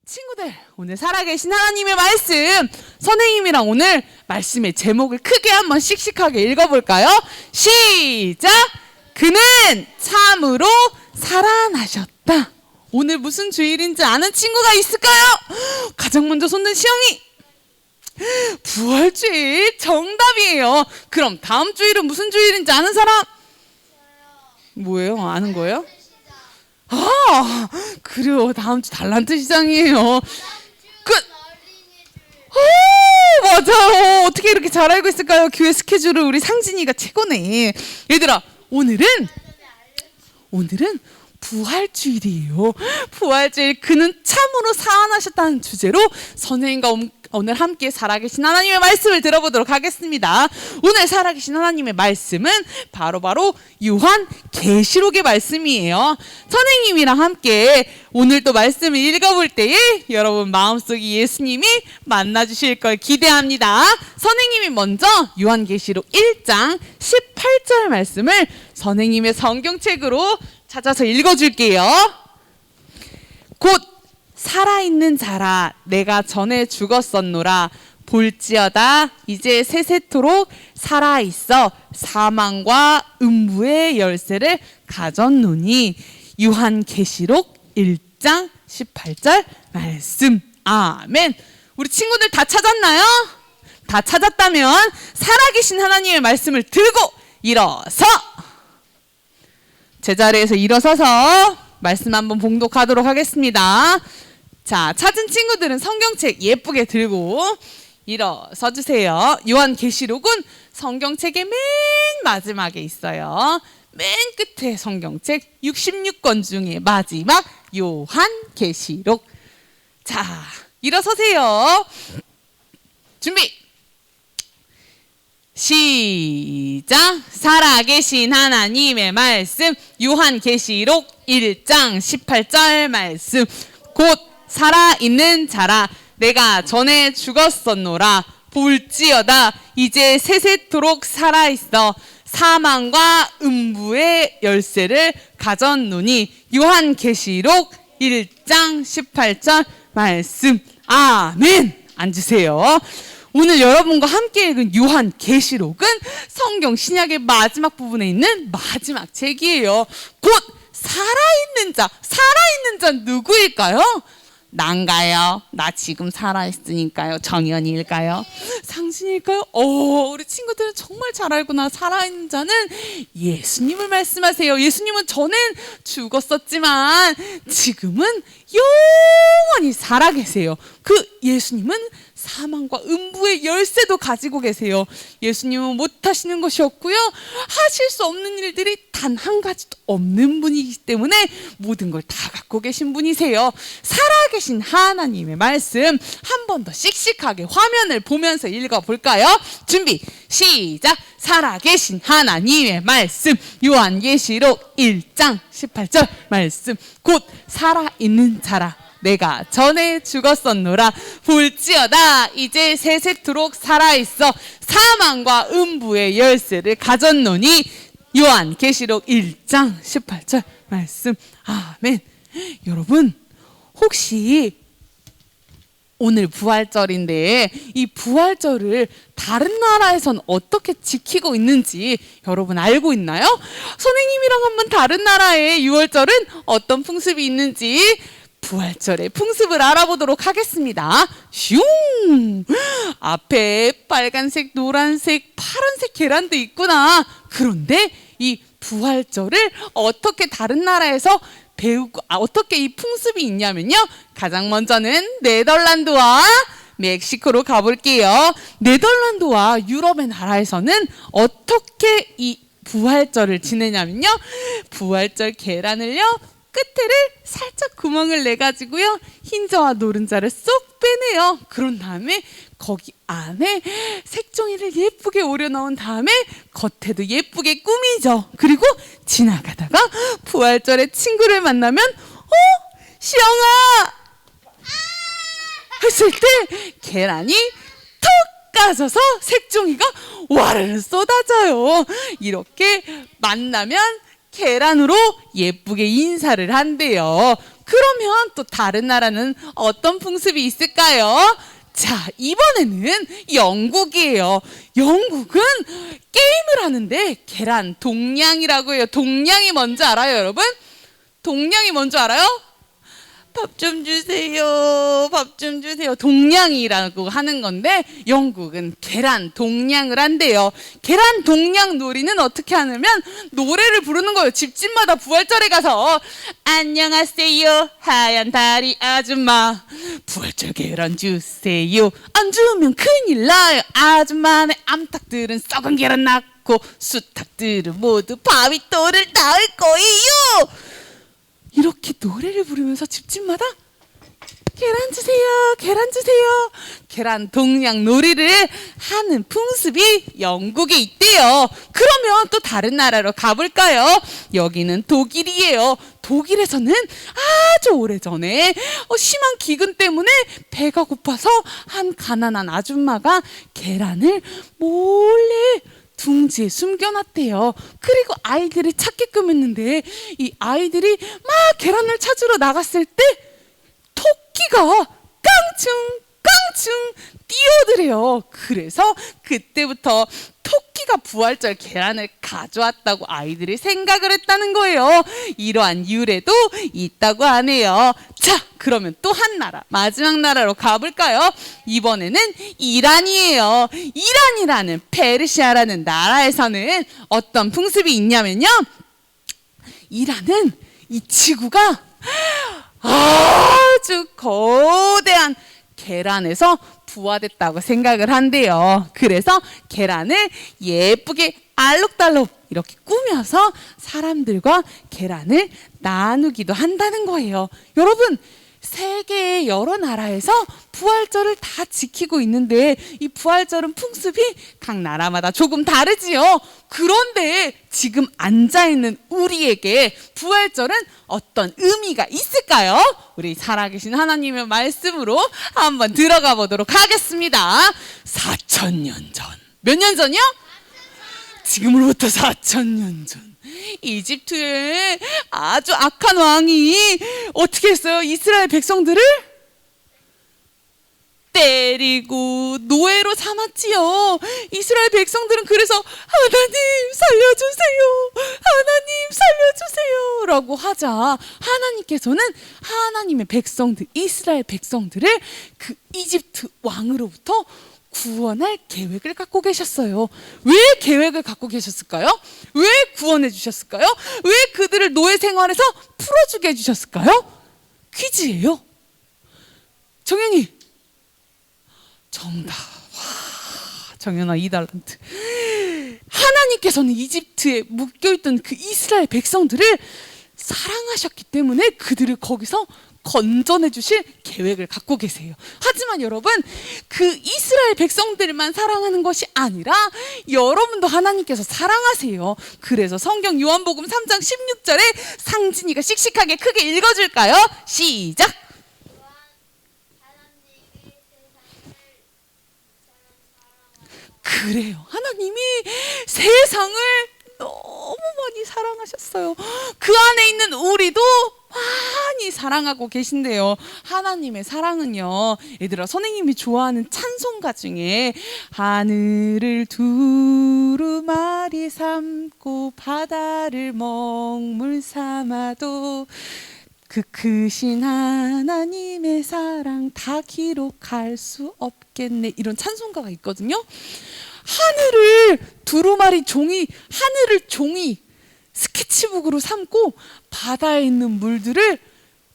친구들, 오늘 살아계신 하나님의 말씀, 선생님이랑 오늘 말씀의 제목을 크게 한번 씩씩하게 읽어볼까요? 시작! 그는 참으로 살아나셨다. 오늘 무슨 주일인지 아는 친구가 있을까요? 가장 먼저 손든 시영이. 부활주일 정답이에요. 그럼 다음 주일은 무슨 주일인지 아는 사람? 뭐예요? 아는 거예요? 아, 그래요. 다음 주 달란트 시장이에요. 맞아요. 어떻게 이렇게 잘 알고 있을까요? 교회 스케줄을 우리 상진이가 최고네. 얘들아, 오늘은 부활주일이에요. 부활주일, 그는 참으로 살아나셨다는 주제로 선생님과 오늘 함께 살아계신 하나님의 말씀을 들어보도록 하겠습니다. 오늘 살아계신 하나님의 말씀은 바로 요한계시록의 말씀이에요. 선생님이랑 함께 오늘 또 말씀을 읽어볼 때에 여러분 마음속에 예수님이 만나주실 걸 기대합니다. 선생님이 먼저 요한계시록 1장 18절 말씀을 선생님의 성경책으로 찾아서 읽어줄게요. 곧 살아있는 자라 내가 전에 죽었었노라. 볼지어다 이제 세세토록 살아있어 사망과 음부의 열쇠를 가졌노니. 요한계시록 1장 18절 말씀. 아멘. 우리 친구들 다 찾았나요? 다 찾았다면 살아계신 하나님의 말씀을 들고 일어서 제자리에서 일어서서 말씀 한번 봉독하도록 하겠습니다. 자, 찾은 친구들은 성경책 예쁘게 들고 일어서 주세요. 요한계시록은 성경책의 맨 마지막에 있어요. 맨 끝에 성경책 66권 중에 마지막 요한계시록. 자, 일어서세요. 준비. 시작. 살아계신 하나님의 말씀 요한계시록 1장 18절 말씀. 곧 살아있는 자라 내가 전에 죽었었노라. 볼지어다 이제 세세토록 살아있어 사망과 음부의 열쇠를 가졌노니. 요한계시록 1장 18절 말씀. 아멘. 앉으세요. 오늘 여러분과 함께 읽은 요한계시록은 성경 신약의 마지막 부분에 있는 마지막 책이에요. 곧 살아있는 자 누구일까요? 난가요? 나 지금 살아있으니까요. 정연이일까요? 상진일까요? 우리 친구들은 정말 잘 알구나. 살아있는 자는 예수님을 말씀하세요. 예수님은 전엔 죽었었지만 지금은 영원히 살아계세요. 그 예수님은 사망과 음부의 열쇠도 가지고 계세요. 예수님은 못하시는 것이 없고요. 하실 수 없는 일들이 단 한 가지도 없는 분이기 때문에 모든 걸 다 갖고 계신 분이세요. 살아계신 하나님의 말씀 한 번 더 씩씩하게 화면을 보면서 읽어볼까요? 준비 시작. 살아계신 하나님의 말씀 요한계시록 1장 18절 말씀. 곧 살아있는 자라 내가 전에 죽었었노라. 볼지어다 이제 세세토록 살아있어 사망과 음부의 열쇠를 가졌노니. 요한계시록 1장 18절 말씀. 아멘. 여러분, 혹시 오늘 부활절인데 이 부활절을 다른 나라에선 어떻게 지키고 있는지 여러분 알고 있나요? 선생님이랑 한번 다른 나라의 6월절은 어떤 풍습이 있는지 부활절의 풍습을 알아보도록 하겠습니다. 슝! 앞에 빨간색, 노란색, 파란색 계란도 있구나. 그런데 이 부활절을 어떻게 다른 나라에서 배우고 어떻게 이 풍습이 있냐면요. 가장 먼저는 네덜란드와 멕시코로 가볼게요. 네덜란드와 유럽의 나라에서는 어떻게 이 부활절을 지내냐면요. 부활절 계란을요. 끝에를 살짝 구멍을 내가지고요. 흰자와 노른자를 쏙 빼내요. 그런 다음에 거기 안에 색종이를 예쁘게 오려넣은 다음에 겉에도 예쁘게 꾸미죠. 그리고 지나가다가 부활절에 친구를 만나면 시영아! 했을 때 계란이 톡 까져서 색종이가 와르르 쏟아져요. 이렇게 만나면 계란으로 예쁘게 인사를 한대요. 그러면 또 다른 나라는 어떤 풍습이 있을까요? 자, 이번에는 영국이에요. 영국은 게임을 하는데 계란 동냥이라고 해요. 동냥이 뭔지 알아요, 여러분? 동냥이 뭔지 알아요? 밥 좀 주세요. 밥 좀 주세요. 동냥이라고 하는 건데 영국은 계란 동냥을 한대요. 계란 동냥 놀이는 어떻게 하냐면 노래를 부르는 거예요. 집집마다 부활절에 가서 안녕하세요 하얀 다리 아줌마 부활절 계란 주세요. 안 주면 큰일 나요. 아줌마네 암탉들은 썩은 계란 낳고 수탉들은 모두 바위돌을 낳을 거예요. 이렇게 노래를 부르면서 집집마다 계란 주세요, 계란 주세요, 계란 동냥 놀이를 하는 풍습이 영국에 있대요. 그러면 또 다른 나라로 가볼까요? 여기는 독일이에요. 독일에서는 아주 오래전에 심한 기근 때문에 배가 고파서 한 가난한 아줌마가 계란을 몰래 둥지에 숨겨놨대요. 그리고 아이들이 찾게끔 했는데 이 아이들이 막 계란을 찾으러 나갔을 때 토끼가 깡충깡충 뛰어들어요. 그래서 그때부터 토끼가 부활절 계란을 가져왔다고 아이들이 생각을 했다는 거예요. 이러한 유래도 있다고 하네요. 자, 그러면 또 한 나라, 마지막 나라로 가볼까요? 이번에는 이란이에요. 이란이라는 페르시아라는 나라에서는 어떤 풍습이 있냐면요. 이란은 이 지구가 아주 거대한 계란에서 부화됐다고 생각을 한대요. 그래서 계란을 예쁘게 알록달록 이렇게 꾸며서 사람들과 계란을 나누기도 한다는 거예요. 여러분, 세계의 여러 나라에서 부활절을 다 지키고 있는데 이 부활절은 풍습이 각 나라마다 조금 다르지요. 그런데 지금 앉아있는 우리에게 부활절은 어떤 의미가 있을까요? 우리 살아계신 하나님의 말씀으로 한번 들어가 보도록 하겠습니다. 4,000년 전. 몇 년 전이요? 지금으로부터 4,000년 전. 이집트의 아주 악한 왕이 어떻게 했어요? 이스라엘 백성들을 때리고 노예로 삼았지요. 이스라엘 백성들은 그래서 하나님 살려주세요, 하나님 살려주세요 라고 하자 하나님께서는 하나님의 백성들, 이스라엘 백성들을 그 이집트 왕으로부터 구원할 계획을 갖고 계셨어요. 왜 계획을 갖고 계셨을까요? 왜 구원해 주셨을까요? 왜 그들을 노예 생활에서 풀어주게 해주셨을까요? 퀴즈예요. 정연이 정답. 와, 정연아 2달란트. 하나님께서는 이집트에 묶여있던 그 이스라엘 백성들을 사랑하셨기 때문에 그들을 거기서 건져내 주실 계획을 갖고 계세요. 하지만 여러분, 그 이스라엘 백성들만 사랑하는 것이 아니라 여러분도 하나님께서 사랑하세요. 그래서 성경 요한복음 3장 16절에 상진이가 씩씩하게 크게 읽어줄까요? 시작! 그래요. 하나님이 세상을 너무 많이 사랑하셨어요. 그 안에 있는 우리도 많이 사랑하고 계신데요. 하나님의 사랑은요, 얘들아, 선생님이 좋아하는 찬송가 중에 하늘을 두루마리 삼고 바다를 먹물 삼아도 그 크신 하나님의 사랑 다 기록할 수 없겠네, 이런 찬송가가 있거든요. 하늘을 두루마리 종이, 하늘을 종이 스케치북으로 삼고 바다에 있는 물들을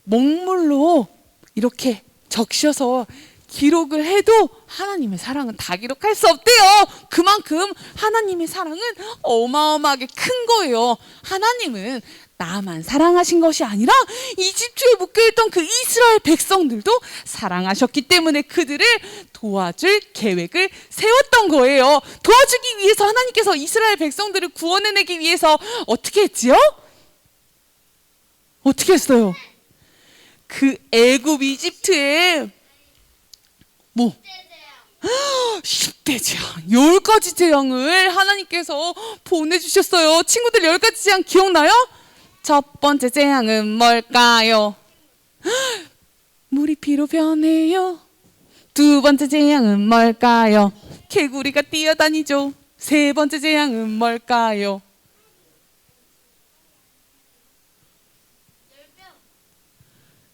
먹물로 이렇게 적셔서 기록을 해도 하나님의 사랑은 다 기록할 수 없대요. 그만큼 하나님의 사랑은 어마어마하게 큰 거예요. 하나님은 나만 사랑하신 것이 아니라 이집트에 묶여있던 그 이스라엘 백성들도 사랑하셨기 때문에 그들을 도와줄 계획을 세웠던 거예요. 도와주기 위해서 하나님께서 이스라엘 백성들을 구원해내기 위해서 어떻게 했지요? 어떻게 했어요? 그 애굽 이집트에 뭐 10대 재앙, 10가지 재앙을 하나님께서 보내주셨어요. 친구들, 10가지 재앙 기억나요? 첫 번째 재앙은 뭘까요? 물이 피로 변해요. 두 번째 재앙은 뭘까요? 개구리가 뛰어다니죠. 세 번째 재앙은 뭘까요?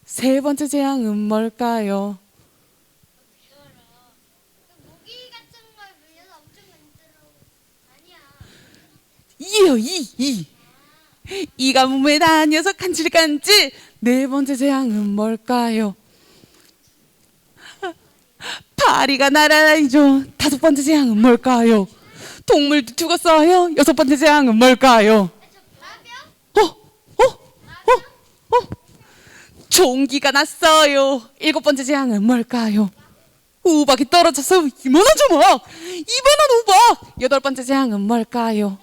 세 번째 재앙은 뭘까요? 모기 같은 걸 물려서 엄청 만들어. 아니야. 이요, 이가 몸에 다녀서 간질간질. 네 번째 재앙은 뭘까요? 파리가 날아다니죠. 다섯 번째 재앙은 뭘까요? 동물도 죽었어요. 여섯 번째 재앙은 뭘까요? 종기가 났어요. 일곱 번째 재앙은 뭘까요? 우박이 떨어져서 이만한 조각. 이만한 우박. 여덟 번째 재앙은 뭘까요?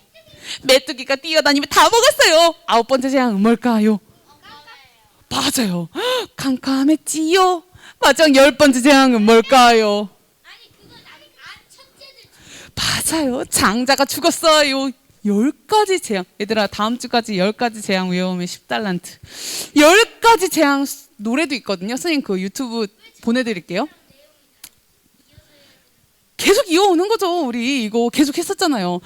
메뚜기가 뛰어다니며 다 먹었어요. 아홉 번째 재앙은 뭘까요? 맞아요. 캄캄했지요. 마지막 열 번째 재앙은 뭘까요? 아니 그건 아직 첫째들. 맞아요. 장자가 죽었어요. 10가지 재앙. 얘들아 다음 주까지 10가지 재앙 외우면 10달란트. 10가지 재앙 노래도 있거든요. 선생님 그 유튜브 보내드릴게요. 계속 이어오는 거죠. 우리 이거 계속 했었잖아요.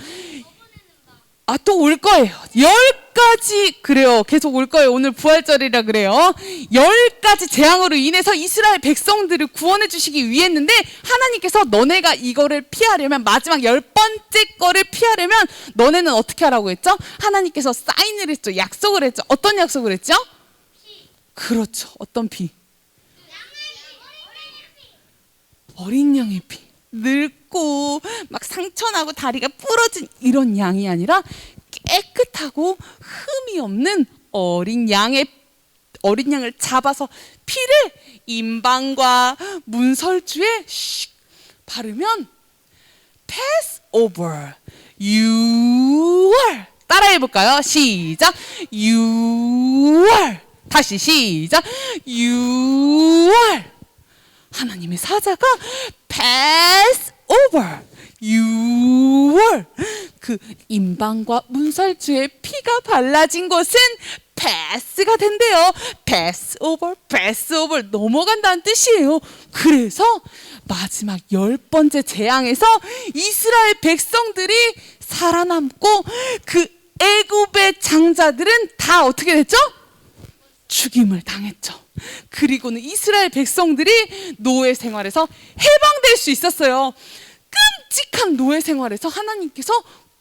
아, 또 올 거예요. 10가지 그래요. 계속 올 거예요. 오늘 부활절이라 그래요. 10가지 재앙으로 인해서 이스라엘 백성들을 구원해 주시기 위했는데 하나님께서 너네가 이거를 피하려면 마지막 10번째 거를 피하려면 너네는 어떻게 하라고 했죠? 하나님께서 사인을 했죠. 약속을 했죠. 어떤 약속을 했죠? 그렇죠. 어떤 피? 어린 양의 피. 늙고 막 상처나고 다리가 부러진 이런 양이 아니라 깨끗하고 흠이 없는 어린 양을 잡아서 피를 임방과 문설주에 바르면 Passover 6월 따라해 볼까요? 시작 6월 다시 시작 6월 하나님의 사자가 Passover 6월 그 임방과 문설주의 피가 발라진 곳은 패스가 된대요. Passover 넘어간다는 뜻이에요. 그래서 마지막 10번째 재앙에서 이스라엘 백성들이 살아남고 그 애굽의 장자들은 다 어떻게 됐죠? 죽임을 당했죠. 그리고는 이스라엘 백성들이 노예 생활에서 해방될 수 있었어요. 끔찍한 노예 생활에서 하나님께서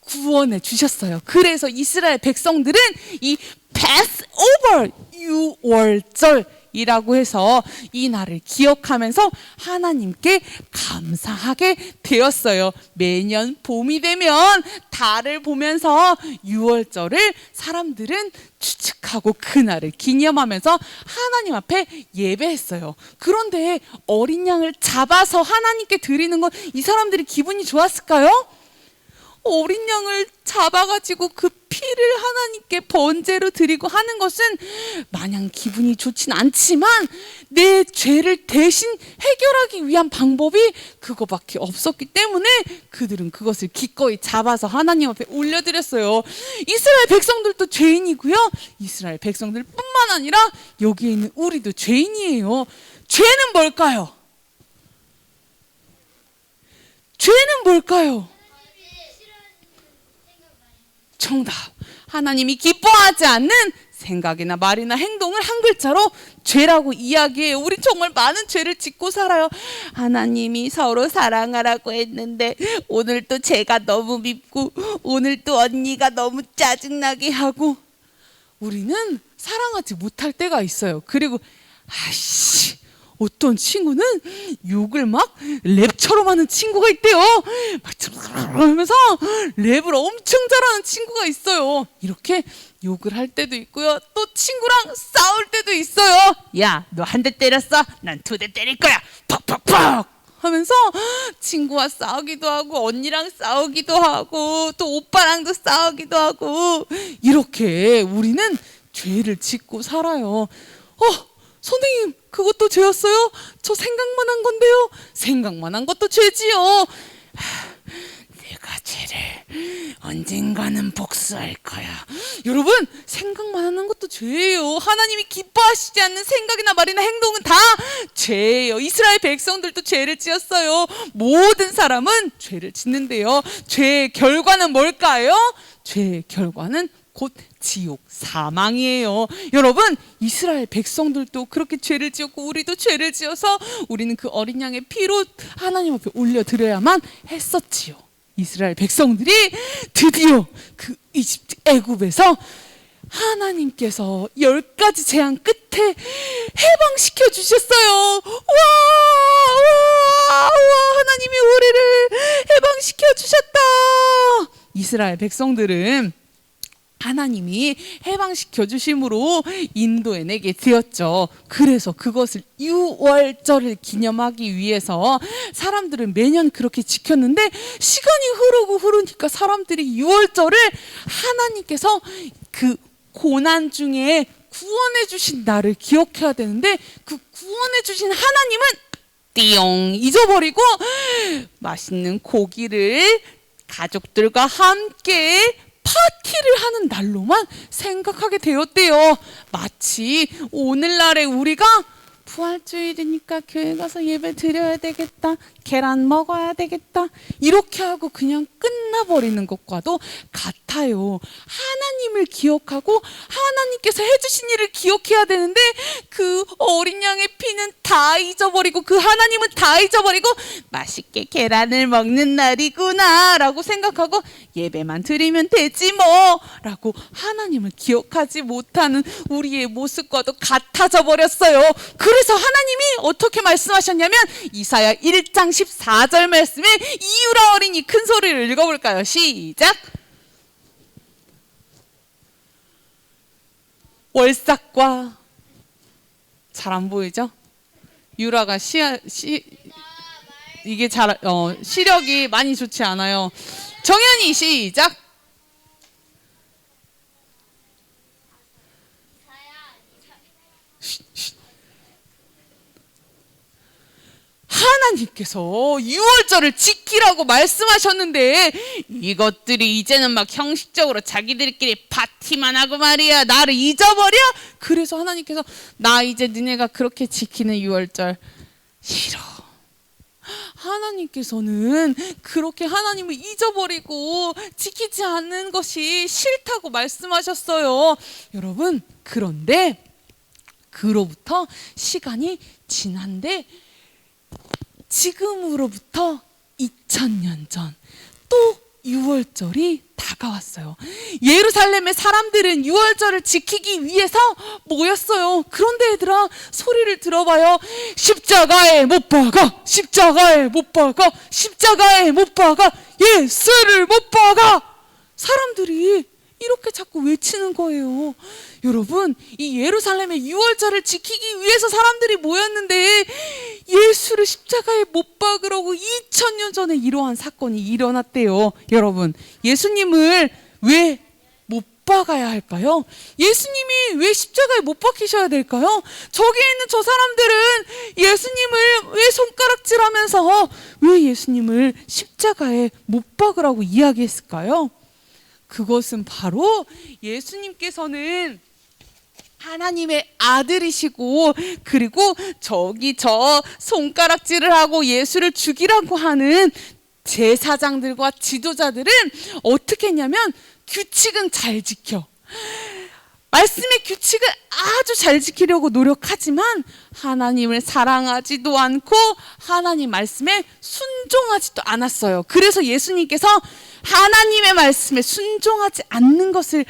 구원해 주셨어요. 그래서 이스라엘 백성들은 이 Passover 6월절이라고 해서 이 날을 기억하면서 하나님께 감사하게 되었어요. 매년 봄이 되면 달을 보면서 6월절을 사람들은 추측하고 그날을 기념하면서 하나님 앞에 예배했어요. 그런데 어린 양을 잡아서 하나님께 드리는 건 이 사람들이 기분이 좋았을까요? 어린 양을 잡아가지고 그 피를 하나님께 번제로 드리고 하는 것은 마냥 기분이 좋진 않지만 내 죄를 대신 해결하기 위한 방법이 그거밖에 없었기 때문에 그들은 그것을 기꺼이 잡아서 하나님 앞에 올려드렸어요. 이스라엘 백성들도 죄인이고요. 이스라엘 백성들뿐만 아니라 여기에 있는 우리도 죄인이에요. 죄는 뭘까요? 죄는 뭘까요? 정답. 하나님이 기뻐하지 않는 생각이나 말이나 행동을 한 글자로 죄라고 이야기해요. 우리 정말 많은 죄를 짓고 살아요. 하나님이 서로 사랑하라고 했는데 오늘 또 제가 너무 밉고 오늘 또 언니가 너무 짜증나게 하고 우리는 사랑하지 못할 때가 있어요. 그리고 아이씨 어떤 친구는 욕을 막 랩처럼 하는 친구가 있대요. 막 하면서 랩을 엄청 잘하는 친구가 있어요. 이렇게 욕을 할 때도 있고요. 또 친구랑 싸울 때도 있어요. 야, 너 한 대 때렸어? 난 2대 때릴 거야. 팍팍팍 하면서 친구와 싸우기도 하고 언니랑 싸우기도 하고 또 오빠랑도 싸우기도 하고 이렇게 우리는 죄를 짓고 살아요. 선생님 그것도 죄였어요? 저 생각만 한 건데요. 생각만 한 것도 죄지요. 내가 죄를 언젠가는 복수할 거야. 여러분, 생각만 하는 것도 죄예요. 하나님이 기뻐하시지 않는 생각이나 말이나 행동은 다 죄예요. 이스라엘 백성들도 죄를 지었어요. 모든 사람은 죄를 짓는데요. 죄의 결과는 뭘까요? 죄의 결과는 곧 지옥, 사망이에요. 여러분, 이스라엘 백성들도 그렇게 죄를 지었고 우리도 죄를 지어서 우리는 그 어린 양의 피로 하나님 앞에 올려드려야만 했었지요. 이스라엘 백성들이 드디어 그 이집트 애굽에서 하나님께서 10가지 재앙 끝에 해방시켜 주셨어요. 와, 하나님이 우리를 해방시켜 주셨다. 이스라엘 백성들은 하나님이 해방시켜 주심으로 인도에 내게 드렸죠. 그래서 그것을 유월절을 기념하기 위해서 사람들은 매년 그렇게 지켰는데, 시간이 흐르니까 사람들이 유월절을 하나님께서 그 고난 중에 구원해 주신 나를 기억해야 되는데, 그 구원해 주신 하나님은 띠용 잊어버리고 맛있는 고기를 가족들과 함께 파티를 하는 날로만 생각하게 되었대요. 마치 오늘날에 우리가 부활주일이니까 교회 가서 예배 드려야 되겠다, 계란 먹어야 되겠다, 이렇게 하고 그냥 끝나버리는 것과도 같아요. 하나님을 기억하고 하나님께서 해주신 일을 기억해야 되는데, 그 어린 양의 피는 다 잊어버리고 그 하나님은 다 잊어버리고 맛있게 계란을 먹는 날이구나 라고 생각하고 예배만 드리면 되지 뭐 라고 하나님을 기억하지 못하는 우리의 모습과도 같아져 버렸어요. 그래서 하나님이 어떻게 말씀하셨냐면, 이사야 1장 14절 말씀에 이유라 어린이 큰 소리를 읽어볼까요? 시작. 월삭과, 잘 안 보이죠? 유라가 이게 시력이 많이 좋지 않아요. 정연이 시작. 하나님께서 유월절을 지키라고 말씀하셨는데 이것들이 이제는 막 형식적으로 자기들끼리 파티만 하고 말이야 나를 잊어버려? 그래서 하나님께서 나 이제 니네가 그렇게 지키는 유월절 싫어. 하나님께서는 그렇게 하나님을 잊어버리고 지키지 않는 것이 싫다고 말씀하셨어요. 여러분, 그런데 그로부터 시간이 지난데 지금으로부터 2000년 전 또 유월절이 다가왔어요. 예루살렘의 사람들은 유월절을 지키기 위해서 모였어요. 그런데 얘들아, 소리를 들어봐요. 십자가에 못 박아, 십자가에 못 박아, 십자가에 못 박아, 예수를 못 박아. 사람들이 이렇게 자꾸 외치는 거예요. 여러분, 이 예루살렘의 유월절을 지키기 위해서 사람들이 모였는데 예수를 십자가에 못 박으라고 2000년 전에 이러한 사건이 일어났대요. 여러분, 예수님을 왜 못 박아야 할까요? 예수님이 왜 십자가에 못 박히셔야 될까요? 저기 있는 저 사람들은 예수님을 왜 손가락질하면서 왜 예수님을 십자가에 못 박으라고 이야기했을까요? 그것은 바로 예수님께서는 하나님의 아들이시고, 그리고 저기 저 손가락질을 하고 예수를 죽이라고 하는 제사장들과 지도자들은 어떻게 했냐면 규칙은 잘 지켜, 말씀의 규칙을 아주 잘 지키려고 노력하지만 하나님을 사랑하지도 않고 하나님 말씀에 순종하지도 않았어요. 그래서 예수님께서 하나님의 말씀에 순종하지 않는 것을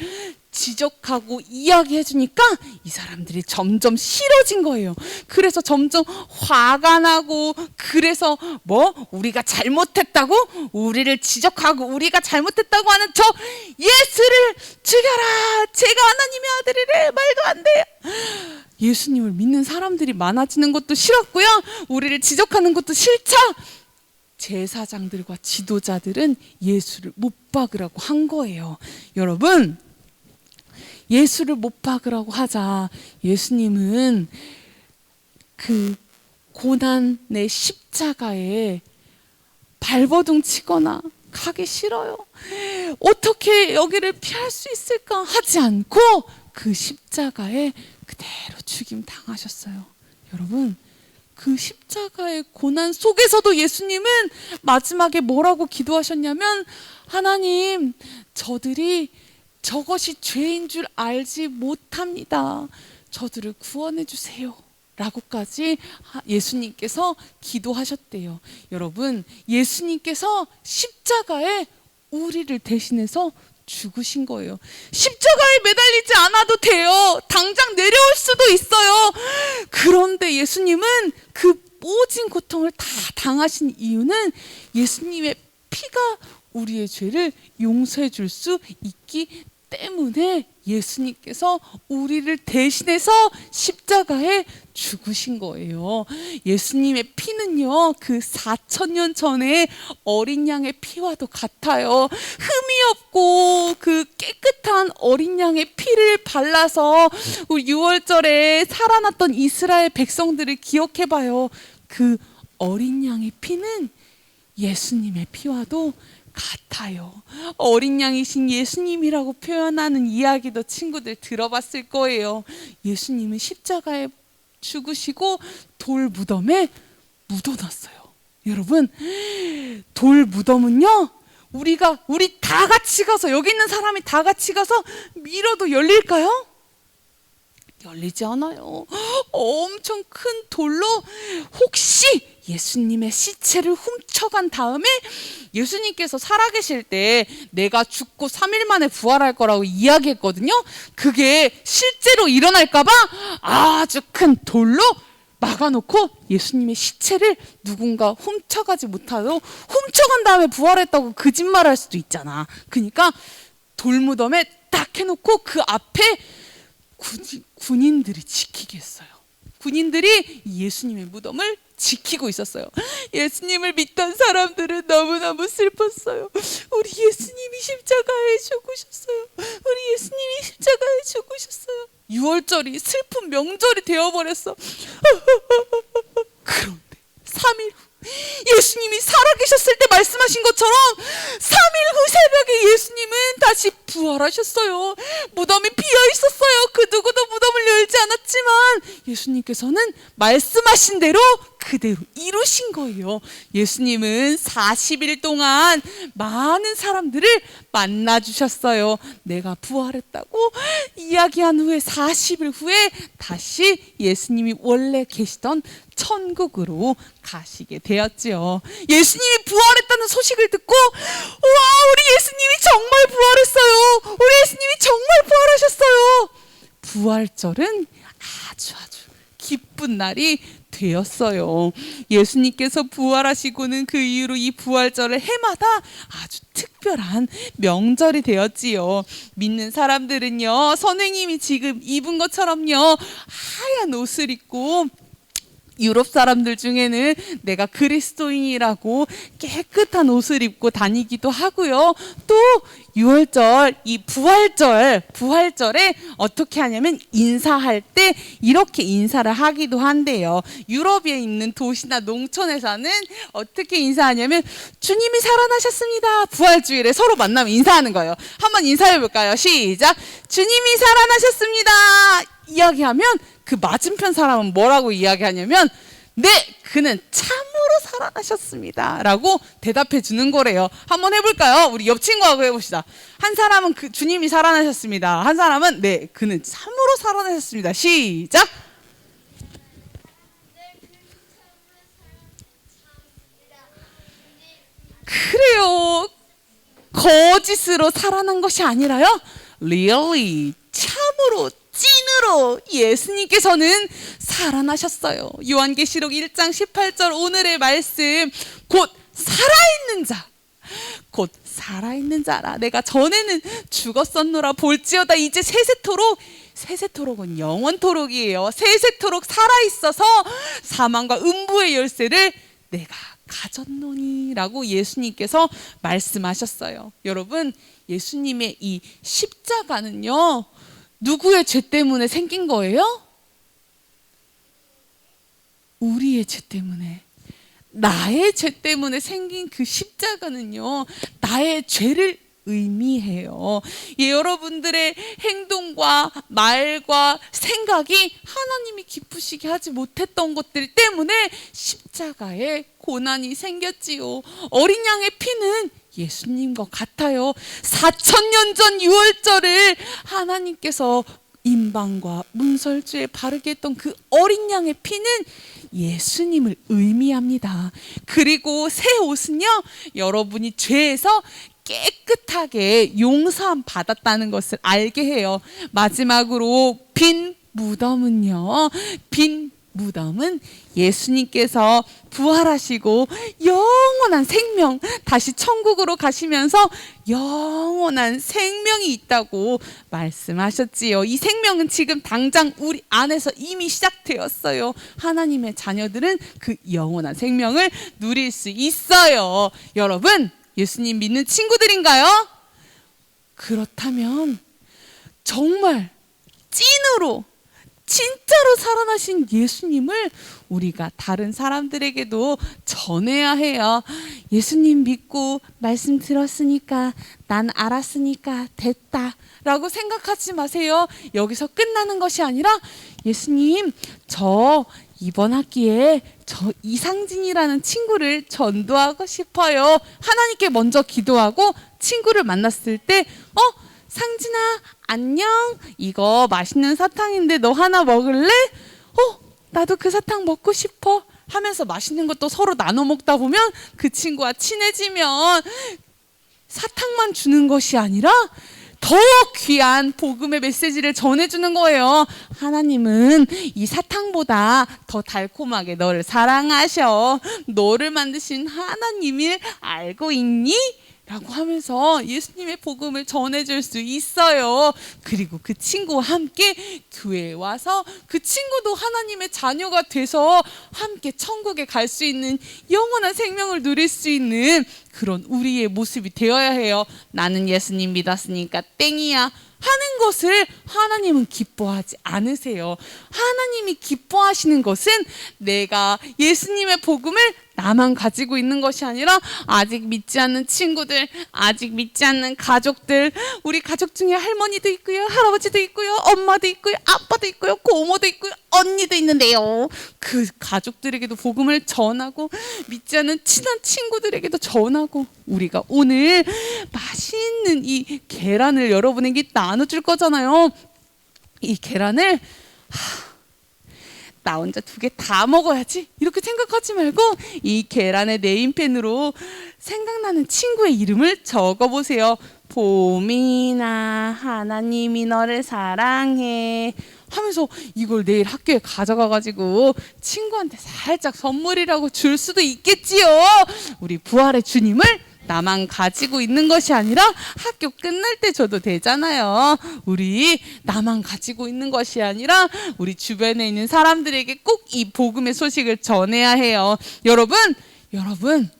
지적하고 이야기해 주니까 이 사람들이 점점 싫어진 거예요. 그래서 점점 화가 나고, 그래서 우리가 잘못했다고, 우리를 지적하고 우리가 잘못했다고 하는 저 예수를 죽여라, 제가 하나님의 아들이래, 말도 안 돼요. 예수님을 믿는 사람들이 많아지는 것도 싫었고요, 우리를 지적하는 것도 싫죠. 제사장들과 지도자들은 예수를 못 박으라고 한 거예요. 여러분, 예수를 못 박으라고 하자 예수님은 그 고난의 십자가에 발버둥 치거나 가기 싫어요. 어떻게 여기를 피할 수 있을까 하지 않고 그 십자가에 그대로 죽임 당하셨어요. 여러분, 그 십자가의 고난 속에서도 예수님은 마지막에 뭐라고 기도하셨냐면, 하나님, 저들이 저것이 죄인 줄 알지 못합니다. 저들을 구원해 주세요. 라고까지 예수님께서 기도하셨대요. 여러분, 예수님께서 십자가에 우리를 대신해서 죽으신 거예요. 십자가에 매달리지 않아도 돼요. 당장 내려올 수도 있어요. 그런데 예수님은 그 모진 고통을 다 당하신 이유는 예수님의 피가 우리의 죄를 용서해 줄 수 있기 때문에 예수님께서 우리를 대신해서 십자가에 죽으신 거예요. 예수님의 피는요, 그 4,000년 전에 어린 양의 피와도 같아요. 흠이 없고 그 깨끗한 어린 양의 피를 발라서 우리 6월절에 살아났던 이스라엘 백성들을 기억해봐요. 그 어린 양의 피는 예수님의 피와도 같아요. 어린 양이신 예수님이라고 표현하는 이야기도 친구들 들어봤을 거예요. 예수님은 십자가에 죽으시고 돌 무덤에 묻어놨어요. 여러분, 돌 무덤은요, 우리 다 같이 가서, 여기 있는 사람이 다 같이 가서 밀어도 열릴까요? 열리지 않아요. 엄청 큰 돌로 혹시 예수님의 시체를 훔쳐간 다음에 예수님께서 살아계실 때 내가 죽고 3일 만에 부활할 거라고 이야기했거든요. 그게 실제로 일어날까봐 아주 큰 돌로 막아놓고 예수님의 시체를 누군가 훔쳐가지 못하도록, 훔쳐간 다음에 부활했다고 거짓말할 수도 있잖아. 그러니까 돌무덤에 딱 해놓고 그 앞에 군인들이 지키게 했어요. 군인들이 예수님의 무덤을 지키고 있었어요. 예수님을 믿던 사람들은 너무너무 슬펐어요. 우리 예수님이 십자가에 죽으셨어요. 우리 예수님이 십자가에 죽으셨어요. 6월절이 슬픈 명절이 되어버렸어. 그런데 3일 후 예수님이 살아계셨을 때 말씀하신 것처럼 3일 후 새벽에 예수님은 다시 부활하셨어요. 무덤이 비어 있었어요. 그 누구도 무덤을 열지 않았지만 예수님께서는 말씀하신 대로 그대로 이루신 거예요. 예수님은 40일 동안 많은 사람들을 만나 주셨어요. 내가 부활했다고 이야기한 후에 40일 후에 다시 예수님이 원래 계시던 천국으로 가시게 되었지요. 예수님이 부활했다는 소식을 듣고, 우와, 우리 예수님이 정말 부활했어요. 우리 예수님이 정말 부활하셨어요. 부활절은 아주 기쁜 날이 되었어요. 예수님께서 부활하시고는 그 이후로 이 부활절을 해마다 아주 특별한 명절이 되었지요. 믿는 사람들은요, 선생님이 지금 입은 것처럼요, 하얀 옷을 입고, 유럽 사람들 중에는 내가 그리스도인이라고 깨끗한 옷을 입고 다니기도 하고요. 또 6월절, 이 부활절에 어떻게 하냐면 인사할 때 이렇게 인사를 하기도 한대요. 유럽에 있는 도시나 농촌에서는 어떻게 인사하냐면, 주님이 살아나셨습니다. 부활주일에 서로 만나면 인사하는 거예요. 한번 인사해 볼까요? 시작. 주님이 살아나셨습니다. 이야기하면 그 맞은편 사람은 뭐라고 이야기하냐면, 네, 그는 참으로 살아나셨습니다 라고 대답해 주는 거래요. 한번 해볼까요? 우리 옆 친구하고 해봅시다. 한 사람은 그 주님이 살아나셨습니다. 한 사람은 네, 그는 참으로 살아나셨습니다. 시작. 그래요. 거짓으로 살아난 것이 아니라요, really, 참으로, 찐으로 예수님께서는 살아나셨어요. 요한계시록 1장 18절 오늘의 말씀, 곧 살아있는 자, 곧 살아있는 자라. 내가 전에는 죽었었노라 볼지어다 이제 세세토록은 영원토록이에요. 세세토록 살아있어서 사망과 음부의 열쇠를 내가 가졌노니라고 예수님께서 말씀하셨어요. 여러분, 예수님의 이 십자가는요, 누구의 죄 때문에 생긴 거예요? 우리의 죄 때문에, 나의 죄 때문에 생긴 그 십자가는요, 나의 죄를 의미해요. 예, 여러분들의 행동과 말과 생각이 하나님이 기쁘시게 하지 못했던 것들 때문에 십자가에 고난이 생겼지요. 어린 양의 피는 예수님과 같아요. 4,000년 전 유월절을 하나님께서 임방과 문설주에 바르게 했던 그 어린 양의 피는 예수님을 의미합니다. 그리고 새 옷은요, 여러분이 죄에서 깨끗하게 용서함 받았다는 것을 알게 해요. 마지막으로 빈 무덤은요, 빈 무덤은 예수님께서 부활하시고 영원한 생명, 다시 천국으로 가시면서 영원한 생명이 있다고 말씀하셨지요. 이 생명은 지금 당장 우리 안에서 이미 시작되었어요. 하나님의 자녀들은 그 영원한 생명을 누릴 수 있어요. 여러분, 예수님 믿는 친구들인가요? 그렇다면 정말 찐으로 진짜로 살아나신 예수님을 우리가 다른 사람들에게도 전해야 해요. 예수님 믿고 말씀 들었으니까, 난 알았으니까 됐다 라고 생각하지 마세요. 여기서 끝나는 것이 아니라, 예수님, 저 이번 학기에 저 이상진이라는 친구를 전도하고 싶어요. 하나님께 먼저 기도하고 친구를 만났을 때, 상진아, 안녕. 이거 맛있는 사탕인데 너 하나 먹을래? 나도 그 사탕 먹고 싶어. 하면서 맛있는 것도 서로 나눠 먹다 보면 그 친구와 친해지면 사탕만 주는 것이 아니라 더 귀한 복음의 메시지를 전해주는 거예요. 하나님은 이 사탕보다 더 달콤하게 너를 사랑하셔. 너를 만드신 하나님을 알고 있니? 라고 하면서 예수님의 복음을 전해줄 수 있어요. 그리고 그 친구와 함께 교회에 와서 그 친구도 하나님의 자녀가 돼서 함께 천국에 갈 수 있는 영원한 생명을 누릴 수 있는 그런 우리의 모습이 되어야 해요. 나는 예수님 믿었으니까 땡이야 하는 것을 하나님은 기뻐하지 않으세요. 하나님이 기뻐하시는 것은 내가 예수님의 복음을 나만 가지고 있는 것이 아니라 아직 믿지 않는 친구들, 아직 믿지 않는 가족들, 우리 가족 중에 할머니도 있고요, 할아버지도 있고요, 엄마도 있고요, 아빠도 있고요, 고모도 있고요, 언니도 있는데요. 그 가족들에게도 복음을 전하고 믿지 않는 친한 친구들에게도 전하고, 우리가 오늘 맛있는 이 계란을 여러분에게 나눠줄 거잖아요. 이 계란을 나 혼자 2개 다 먹어야지 이렇게 생각하지 말고 이 계란의 네임펜으로 생각나는 친구의 이름을 적어보세요. 봄이나 하나님이 너를 사랑해 하면서 이걸 내일 학교에 가져가가지고 친구한테 살짝 선물이라고 줄 수도 있겠지요. 우리 부활의 주님을 나만 가지고 있는 것이 아니라 학교 끝날 때 줘도 되잖아요. 우리 나만 가지고 있는 것이 아니라 우리 주변에 있는 사람들에게 꼭 이 복음의 소식을 전해야 해요. 여러분,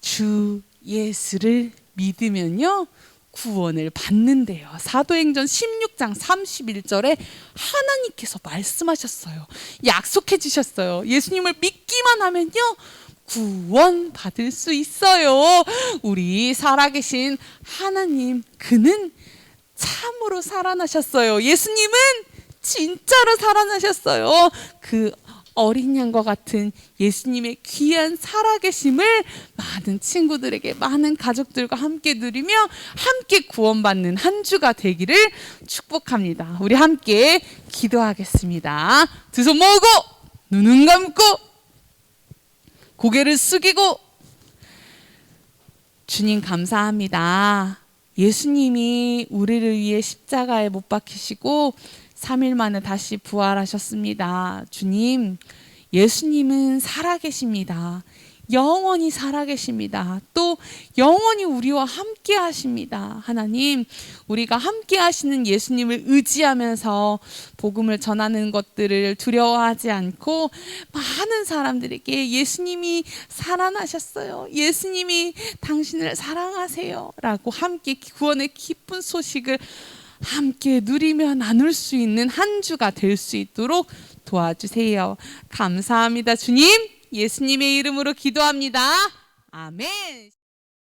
주 예수를 믿으면요 구원을 받는데요. 사도행전 16장 31절에 하나님께서 말씀하셨어요. 약속해 주셨어요. 예수님을 믿기만 하면요 구원 받을 수 있어요. 우리 살아계신 하나님, 그는 참으로 살아나셨어요. 예수님은 진짜로 살아나셨어요. 그 어린 양과 같은 예수님의 귀한 살아계심을 많은 친구들에게, 많은 가족들과 함께 누리며 함께 구원받는 한 주가 되기를 축복합니다. 우리 함께 기도하겠습니다. 두 손 모으고 눈은 감고 고개를 숙이고, 주님 감사합니다. 예수님이 우리를 위해 십자가에 못 박히시고 3일 만에 다시 부활하셨습니다. 주님, 예수님은 살아계십니다. 영원히 살아계십니다. 또 영원히 우리와 함께 하십니다. 하나님, 우리가 함께 하시는 예수님을 의지하면서 복음을 전하는 것들을 두려워하지 않고 많은 사람들에게 예수님이 살아나셨어요, 예수님이 당신을 사랑하세요 라고 함께 구원의 기쁜 소식을 함께 누리며 나눌 수 있는 한 주가 될 수 있도록 도와주세요. 감사합니다. 주님, 예수님의 이름으로 기도합니다. 아멘.